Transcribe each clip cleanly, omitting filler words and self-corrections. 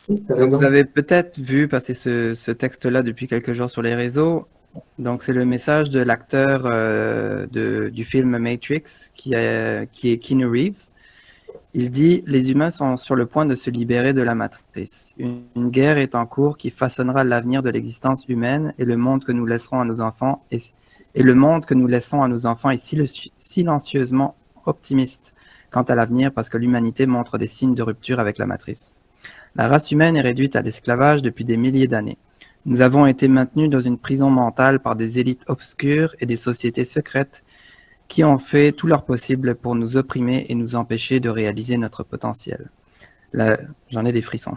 Oui, t'as Donc, vous raison. avez peut-être vu passer ce texte-là depuis quelques jours sur les réseaux. Donc, c'est le message de l'acteur du film Matrix, qui est Keanu Reeves. Il dit: Les humains sont sur le point de se libérer de la matrice. Une guerre est en cours qui façonnera l'avenir de l'existence humaine et le monde que nous laisserons à nos enfants. Et le monde que nous laissons à nos enfants est silencieusement optimiste quant à l'avenir parce que l'humanité montre des signes de rupture avec la matrice. La race humaine est réduite à l'esclavage depuis des milliers d'années. Nous avons été maintenus dans une prison mentale par des élites obscures et des sociétés secrètes qui ont fait tout leur possible pour nous opprimer et nous empêcher de réaliser notre potentiel. La- J'en ai des frissons.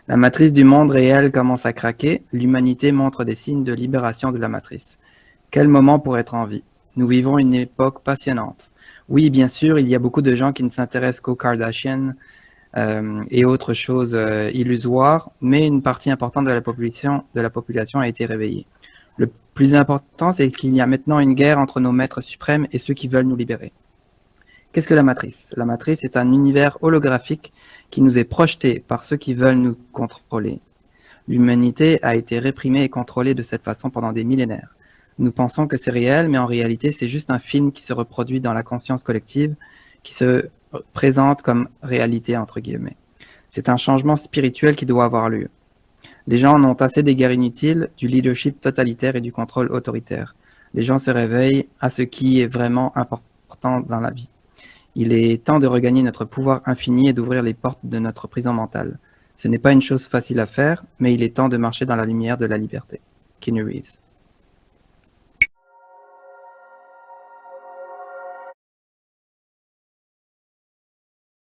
La matrice du monde réel commence à craquer, l'humanité montre des signes de libération de la matrice. Quel moment pour être en vie. Nous vivons une époque passionnante. Oui, bien sûr, il y a beaucoup de gens qui ne s'intéressent qu'aux Kardashians et autres choses illusoires, mais une partie importante de la population a été réveillée. Le plus important, c'est qu'il y a maintenant une guerre entre nos maîtres suprêmes et ceux qui veulent nous libérer. Qu'est-ce que la matrice? La matrice est un univers holographique qui nous est projeté par ceux qui veulent nous contrôler. L'humanité a été réprimée et contrôlée de cette façon pendant des millénaires. Nous pensons que c'est réel, mais en réalité, c'est juste un film qui se reproduit dans la conscience collective, qui se présente comme réalité, entre guillemets. C'est un changement spirituel qui doit avoir lieu. Les gens en ont assez des guerres inutiles, du leadership totalitaire et du contrôle autoritaire. Les gens se réveillent à ce qui est vraiment important dans la vie. Il est temps de regagner notre pouvoir infini et d'ouvrir les portes de notre prison mentale. Ce n'est pas une chose facile à faire, mais il est temps de marcher dans la lumière de la liberté. Keanu Reeves.